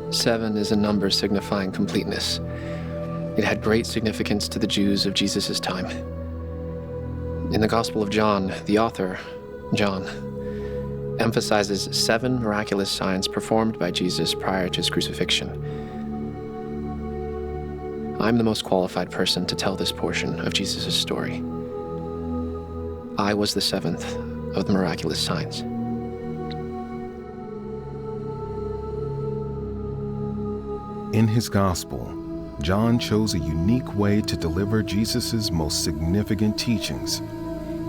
7 is a number signifying completeness. It had great significance to the Jews of Jesus' time. In the Gospel of John, the author, John, emphasizes 7 miraculous signs performed by Jesus prior to his crucifixion. I'm the most qualified person to tell this portion of Jesus' story. I was the 7th of the miraculous signs. In his gospel, John chose a unique way to deliver Jesus' most significant teachings.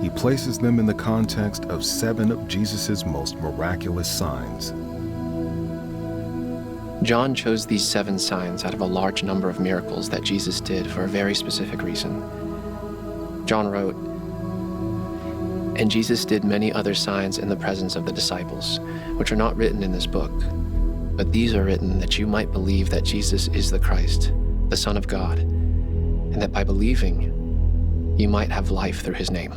He places them in the context of 7 of Jesus' most miraculous signs. John chose these 7 signs out of a large number of miracles that Jesus did for a very specific reason. John wrote, "And Jesus did many other signs in the presence of the disciples, which are not written in this book. But these are written that you might believe that Jesus is the Christ, the Son of God, and that by believing, you might have life through his name."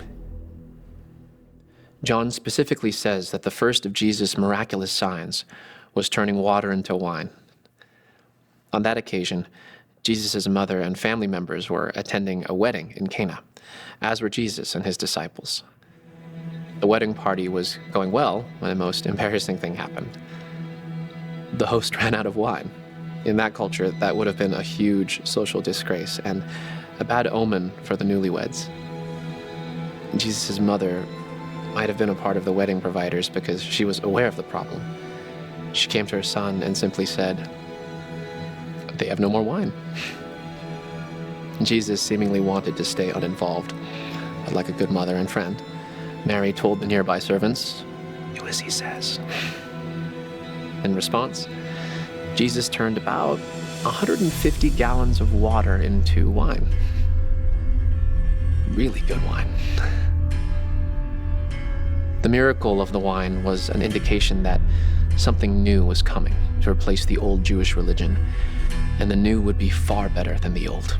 John specifically says that the first of Jesus' miraculous signs was turning water into wine. On that occasion, Jesus' mother and family members were attending a wedding in Cana, as were Jesus and his disciples. The wedding party was going well when the most embarrassing thing happened. The host ran out of wine. In that culture, that would have been a huge social disgrace and a bad omen for the newlyweds. Jesus' mother might have been a part of the wedding providers because she was aware of the problem. She came to her son and simply said, "They have no more wine." Jesus seemingly wanted to stay uninvolved, but like a good mother and friend, Mary told the nearby servants, "Do as he says." In response, Jesus turned about 150 gallons of water into wine. Really good wine. The miracle of the wine was an indication that something new was coming to replace the old Jewish religion, and the new would be far better than the old.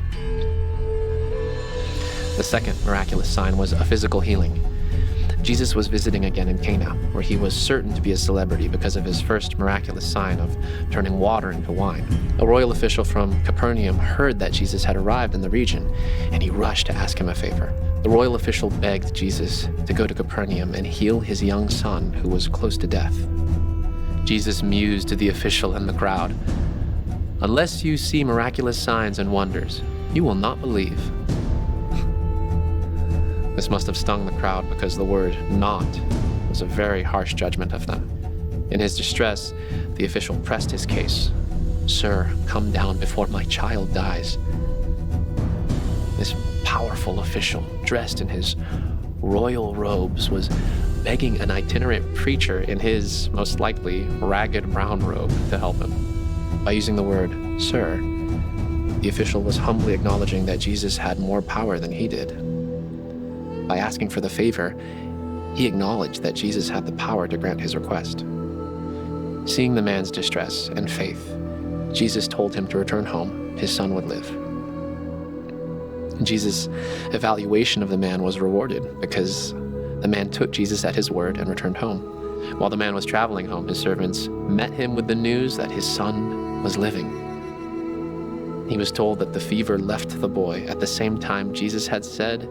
The second miraculous sign was a physical healing. Jesus was visiting again in Cana, where he was certain to be a celebrity because of his first miraculous sign of turning water into wine. A royal official from Capernaum heard that Jesus had arrived in the region, and he rushed to ask him a favor. The royal official begged Jesus to go to Capernaum and heal his young son, who was close to death. Jesus mused to the official and the crowd, "Unless you see miraculous signs and wonders, you will not believe." This must have stung the crowd because the word "not" was a very harsh judgment of them. In his distress, the official pressed his case. "Sir, come down before my child dies." This powerful official, dressed in his royal robes, was begging an itinerant preacher in his, most likely, ragged brown robe to help him. By using the word "sir," the official was humbly acknowledging that Jesus had more power than he did. By asking for the favor, he acknowledged that Jesus had the power to grant his request. Seeing the man's distress and faith, Jesus told him to return home. His son would live. Jesus' evaluation of the man was rewarded because the man took Jesus at his word and returned home. While the man was traveling home, his servants met him with the news that his son was living. He was told that the fever left the boy at the same time Jesus had said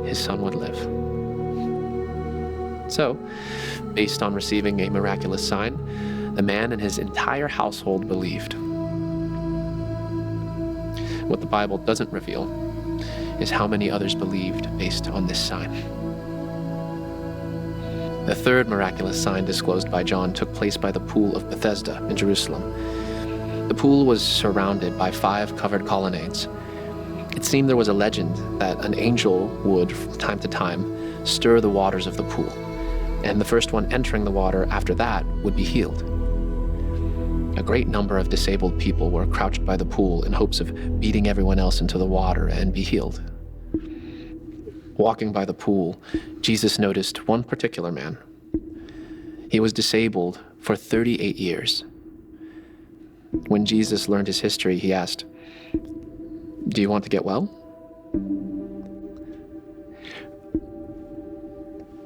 his son would live. So, based on receiving a miraculous sign, the man and his entire household believed. What the Bible doesn't reveal is how many others believed based on this sign. The third miraculous sign disclosed by John took place by the pool of Bethesda in Jerusalem. The pool was surrounded by 5 covered colonnades. It seemed there was a legend that an angel would, from time to time, stir the waters of the pool, and the first one entering the water after that would be healed. A great number of disabled people were crouched by the pool in hopes of beating everyone else into the water and be healed. Walking by the pool, Jesus noticed one particular man. He was disabled for 38 years. When Jesus learned his history, he asked, "Do you want to get well?"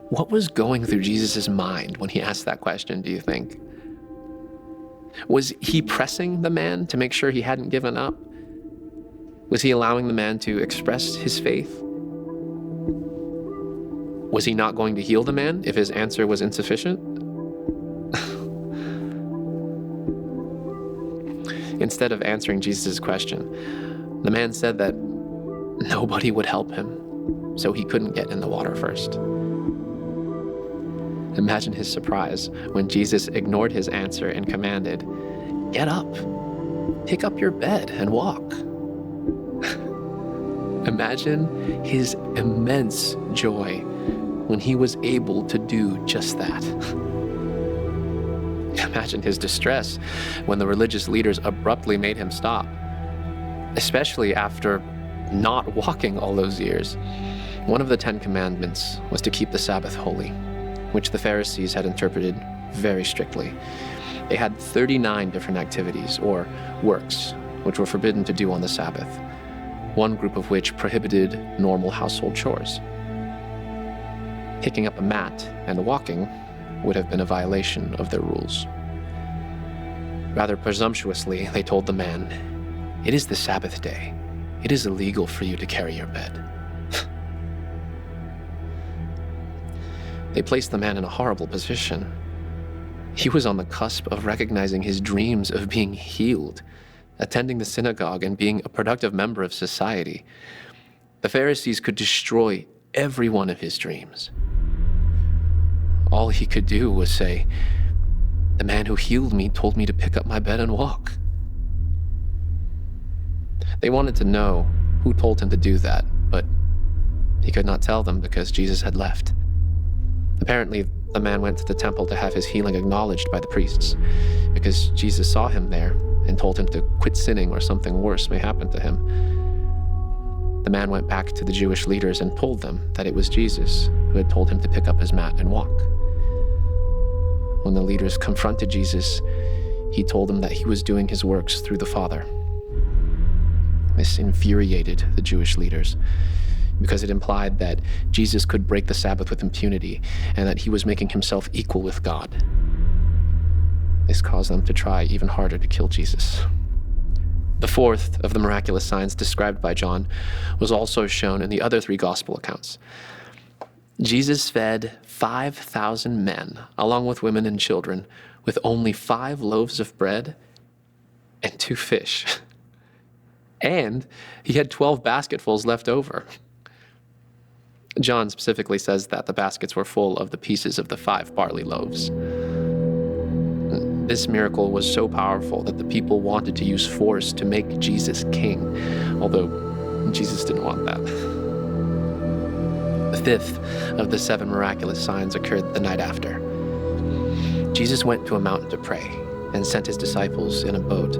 What was going through Jesus' mind when he asked that question, do you think? Was he pressing the man to make sure he hadn't given up? Was he allowing the man to express his faith? Was he not going to heal the man if his answer was insufficient? Instead of answering Jesus' question, the man said that nobody would help him, so he couldn't get in the water first. Imagine his surprise when Jesus ignored his answer and commanded, "Get up, pick up your bed and walk." Imagine his immense joy when he was able to do just that. Imagine his distress when the religious leaders abruptly made him stop, especially after not walking all those years. One of the 10 Commandments was to keep the Sabbath holy, which the Pharisees had interpreted very strictly. They had 39 different activities, or works, which were forbidden to do on the Sabbath, one group of which prohibited normal household chores. Picking up a mat and walking would have been a violation of their rules. Rather presumptuously, they told the man, "It is the Sabbath day. It is illegal for you to carry your bed." They placed the man in a horrible position. He was on the cusp of recognizing his dreams of being healed, attending the synagogue, and being a productive member of society. The Pharisees could destroy every one of his dreams. All he could do was say, "The man who healed me told me to pick up my bed and walk." They wanted to know who told him to do that, but he could not tell them because Jesus had left. Apparently, the man went to the temple to have his healing acknowledged by the priests, because Jesus saw him there and told him to quit sinning or something worse may happen to him. The man went back to the Jewish leaders and told them that it was Jesus who had told him to pick up his mat and walk. When the leaders confronted Jesus, he told them that he was doing his works through the Father. This infuriated the Jewish leaders, because it implied that Jesus could break the Sabbath with impunity and that he was making himself equal with God. This caused them to try even harder to kill Jesus. The fourth of the miraculous signs described by John was also shown in the other 3 gospel accounts. Jesus fed 5,000 men, along with women and children, with only 5 loaves of bread and 2 fish. And he had 12 basketfuls left over. John specifically says that the baskets were full of the pieces of the 5 barley loaves. This miracle was so powerful that the people wanted to use force to make Jesus king, although Jesus didn't want that. The 5th of the 7 miraculous signs occurred the night after. Jesus went to a mountain to pray and sent his disciples in a boat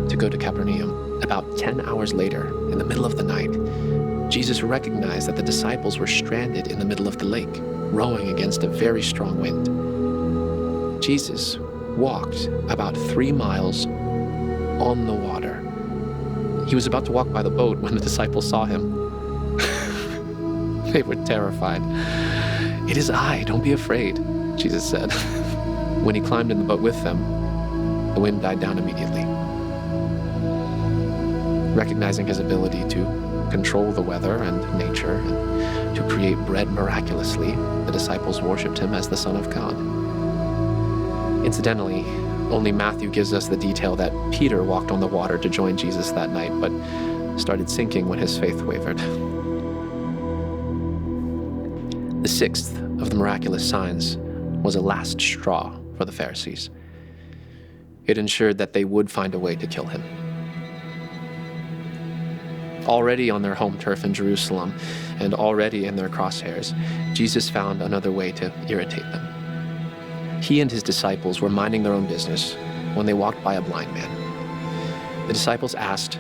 to go to Capernaum. About 10 hours later, in the middle of the night, Jesus recognized that the disciples were stranded in the middle of the lake, rowing against a very strong wind. Jesus walked about 3 miles on the water. He was about to walk by the boat when the disciples saw him. They were terrified. "It is I, don't be afraid," Jesus said. When he climbed in the boat with them, the wind died down immediately. Recognizing his ability to control the weather and nature and to create bread miraculously, the disciples worshipped him as the Son of God. Incidentally, only Matthew gives us the detail that Peter walked on the water to join Jesus that night, but started sinking when his faith wavered. The 6th of the miraculous signs was a last straw for the Pharisees. It ensured that they would find a way to kill him. Already on their home turf in Jerusalem, and already in their crosshairs, Jesus found another way to irritate them. He and his disciples were minding their own business when they walked by a blind man. The disciples asked,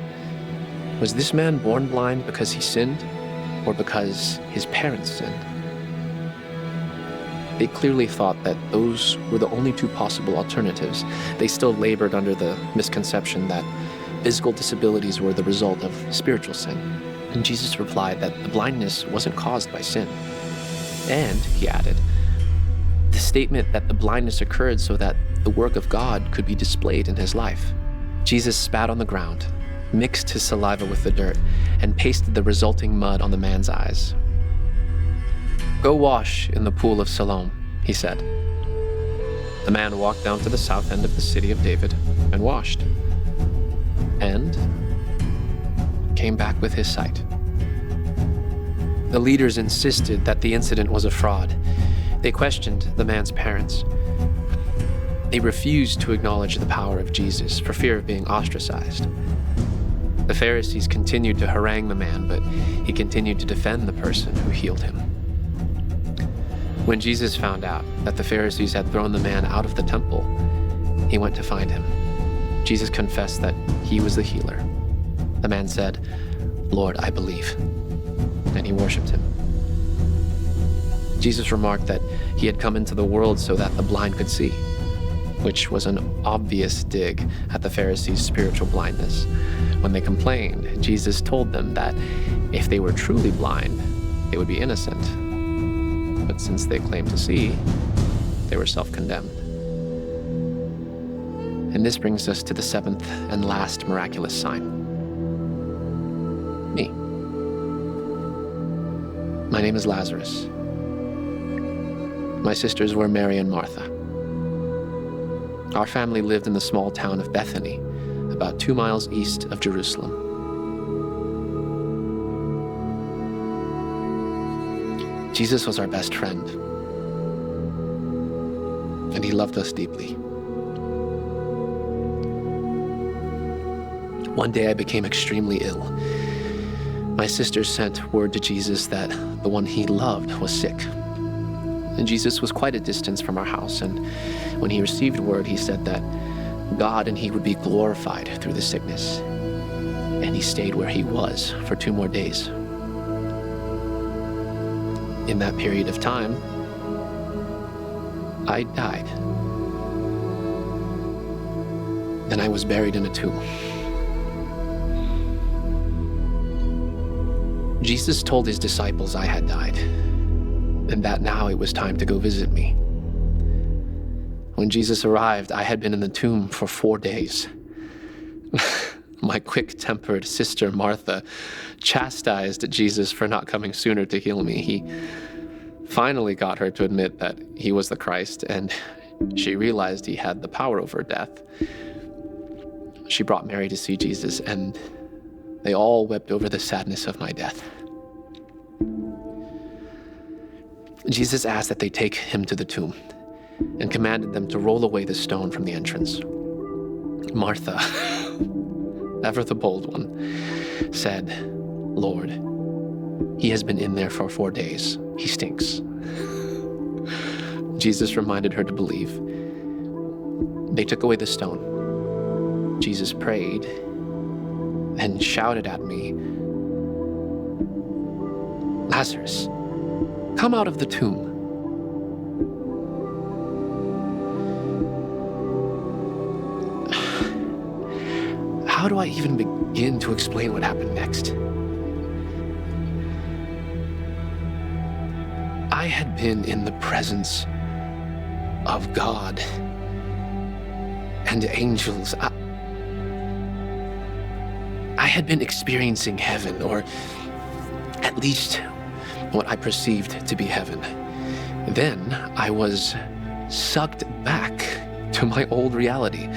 "Was this man born blind because he sinned, or because his parents sinned?" They clearly thought that those were the only 2 possible alternatives. They still labored under the misconception that physical disabilities were the result of spiritual sin. And Jesus replied that the blindness wasn't caused by sin. And, he added, the statement that the blindness occurred so that the work of God could be displayed in his life. Jesus spat on the ground, mixed his saliva with the dirt, and pasted the resulting mud on the man's eyes. "Go wash in the pool of Siloam," he said. The man walked down to the south end of the city of David and washed, and came back with his sight. The leaders insisted that the incident was a fraud. They questioned the man's parents. They refused to acknowledge the power of Jesus for fear of being ostracized. The Pharisees continued to harangue the man, but he continued to defend the person who healed him. When Jesus found out that the Pharisees had thrown the man out of the temple, he went to find him. Jesus confessed that he was the healer. The man said, "Lord, I believe," and he worshiped him. Jesus remarked that he had come into the world so that the blind could see, which was an obvious dig at the Pharisees' spiritual blindness. When they complained, Jesus told them that if they were truly blind, they would be innocent. But since they claimed to see, they were self-condemned. And this brings us to the seventh and last miraculous sign. Me. My name is Lazarus. My sisters were Mary and Martha. Our family lived in the small town of Bethany, about 2 miles east of Jerusalem. Jesus was our best friend, and he loved us deeply. One day I became extremely ill. My sisters sent word to Jesus that the one he loved was sick. And Jesus was quite a distance from our house, and when he received word, he said that God and he would be glorified through the sickness. And he stayed where he was for 2 more days. In that period of time, I died. Then I was buried in a tomb. Jesus told his disciples I had died, and that now it was time to go visit me. When Jesus arrived, I had been in the tomb for 4 days. My quick-tempered sister Martha chastised Jesus for not coming sooner to heal me. He finally got her to admit that he was the Christ, and she realized he had the power over death. She brought Mary to see Jesus, and they all wept over the sadness of my death. Jesus asked that they take him to the tomb and commanded them to roll away the stone from the entrance. Martha, ever the bold one, said, "Lord, he has been in there for 4 days. He stinks." Jesus reminded her to believe. They took away the stone. Jesus prayed, then shouted at me, "Lazarus, come out of the tomb." How do I even begin to explain what happened next? I had been in the presence of God and angels. I had been experiencing heaven, or at least what I perceived to be heaven. Then I was sucked back to my old reality.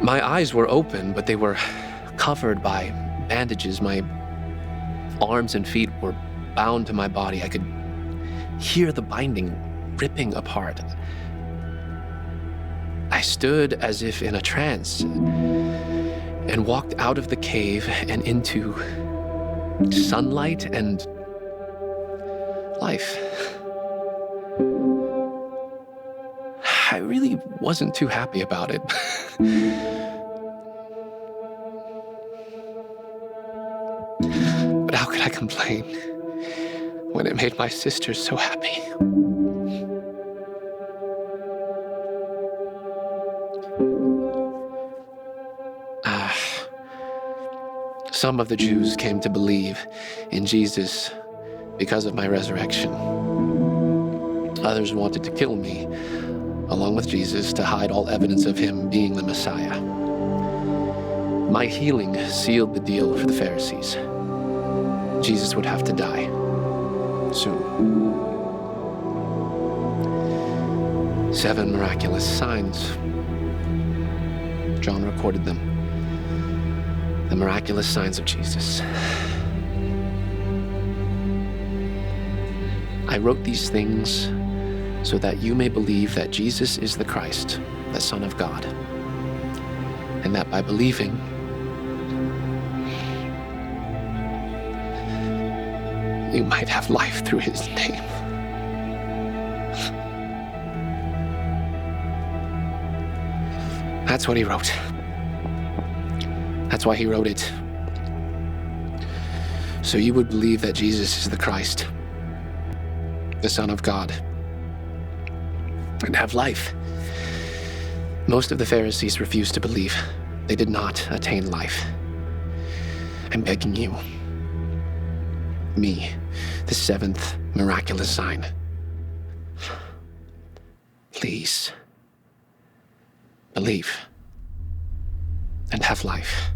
My eyes were open, but they were covered by bandages. My arms and feet were bound to my body. I could hear the binding ripping apart. I stood as if in a trance and walked out of the cave and into sunlight and life. I really wasn't too happy about it. But how could I complain when it made my sisters so happy? Some of the Jews came to believe in Jesus because of my resurrection. Others wanted to kill me, along with Jesus, to hide all evidence of him being the Messiah. My healing sealed the deal for the Pharisees. Jesus would have to die soon. 7 miraculous signs. John recorded them. The miraculous signs of Jesus. I wrote these things so that you may believe that Jesus is the Christ, the Son of God, and that by believing, you might have life through his name. That's what he wrote. That's why he wrote it. So you would believe that Jesus is the Christ, the Son of God, and have life. Most of the Pharisees refused to believe. They did not attain life. I'm begging you, me, the 7th miraculous sign, please believe and have life.